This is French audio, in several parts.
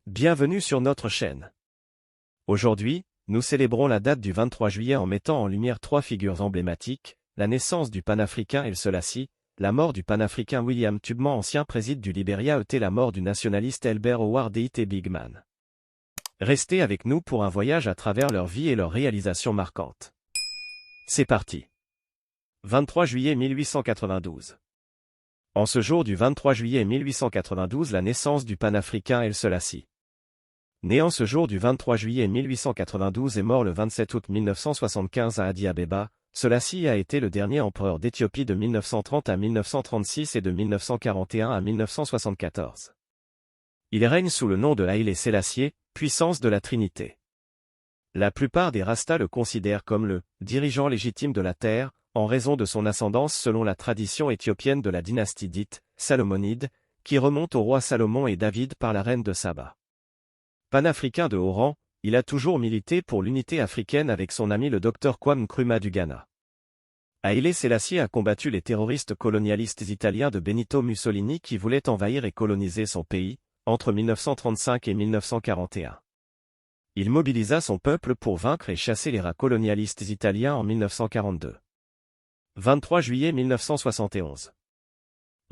Bienvenue sur notre chaîne. Aujourd'hui, nous célébrons la date du 23 juillet en mettant en lumière trois figures emblématiques, la naissance du panafricain El Selassie, la mort du panafricain William Tubman ancien président du Libéria et la mort du nationaliste Herbert Howard et Big Man. Restez avec nous pour un voyage à travers leur vie et leurs réalisations marquantes. C'est parti. 23 juillet 1892. En ce jour du 23 juillet 1892 la naissance du panafricain El Selassie. Né en ce jour du 23 juillet 1892 et mort le 27 août 1975 à Addis Abeba, Selassie a été le dernier empereur d'Éthiopie de 1930 à 1936 et de 1941 à 1974. Il règne sous le nom de Haïlé Sélassié, puissance de la Trinité. La plupart des Rastas le considèrent comme le dirigeant légitime de la terre, en raison de son ascendance selon la tradition éthiopienne de la dynastie dite Salomonide, qui remonte au roi Salomon et David par la reine de Saba. Panafricain de haut rang, il a toujours milité pour l'unité africaine avec son ami le Dr Kwame Nkrumah du Ghana. Haïlé Sélassié a combattu les terroristes colonialistes italiens de Benito Mussolini qui voulaient envahir et coloniser son pays, entre 1935 et 1941. Il mobilisa son peuple pour vaincre et chasser les rats colonialistes italiens en 1942. 23 juillet 1971.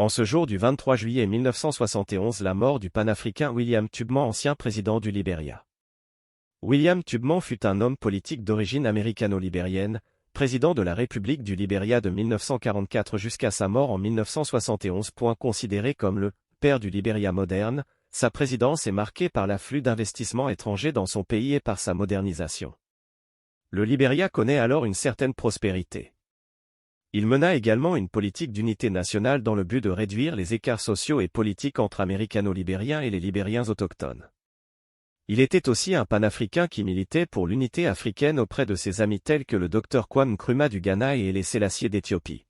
En ce jour du 23 juillet 1971 la mort du panafricain William Tubman ancien président du Libéria. William Tubman fut un homme politique d'origine américano-libérienne, président de la République du Libéria de 1944 jusqu'à sa mort en 1971. Considéré comme le « père du Libéria moderne », sa présidence est marquée par l'afflux d'investissements étrangers dans son pays et par sa modernisation. Le Libéria connaît alors une certaine prospérité. Il mena également une politique d'unité nationale dans le but de réduire les écarts sociaux et politiques entre américano-libériens et les libériens autochtones. Il était aussi un panafricain qui militait pour l'unité africaine auprès de ses amis tels que le Dr Kwame Nkrumah du Ghana et Haïlé Sélassié d'Éthiopie.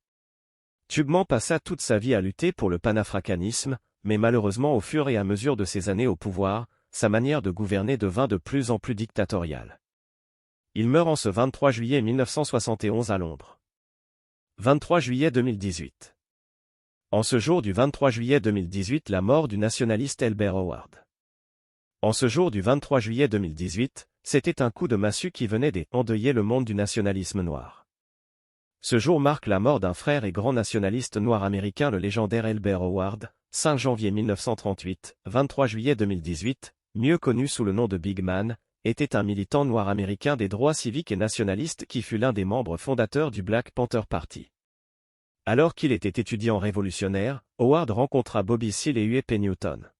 Tubman passa toute sa vie à lutter pour le panafricanisme, mais malheureusement au fur et à mesure de ses années au pouvoir, sa manière de gouverner devint de plus en plus dictatoriale. Il meurt en ce 23 juillet 1971 à Londres. 23 juillet 2018. En ce jour du 23 juillet 2018 la mort du nationaliste Herbert Howard. En ce jour du 23 juillet 2018, c'était un coup de massue qui venait d'endeuiller le monde du nationalisme noir. Ce jour marque la mort d'un frère et grand nationaliste noir américain le légendaire Herbert Howard, 5 janvier 1938, 23 juillet 2018, mieux connu sous le nom de Big Man, était un militant noir américain des droits civiques et nationalistes qui fut l'un des membres fondateurs du Black Panther Party. Alors qu'il était étudiant révolutionnaire, Howard rencontra Bobby Seale et Huey P. Newton.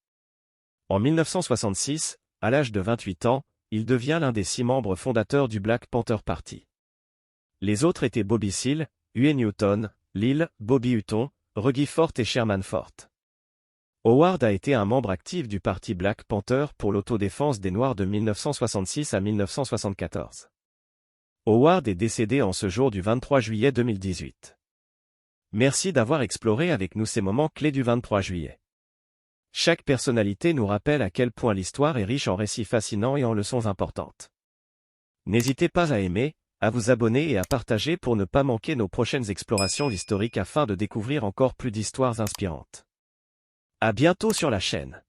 En 1966, à l'âge de 28 ans, il devient l'un des 6 membres fondateurs du Black Panther Party. Les autres étaient Bobby Seale, Huey Newton, Lil, Bobby Hutton, Reggie Fort et Sherman Fort. Howard a été un membre actif du parti Black Panther pour l'autodéfense des Noirs de 1966 à 1974. Howard est décédé en ce jour du 23 juillet 2018. Merci d'avoir exploré avec nous ces moments clés du 23 juillet. Chaque personnalité nous rappelle à quel point l'histoire est riche en récits fascinants et en leçons importantes. N'hésitez pas à aimer, à vous abonner et à partager pour ne pas manquer nos prochaines explorations historiques afin de découvrir encore plus d'histoires inspirantes. À bientôt sur la chaîne.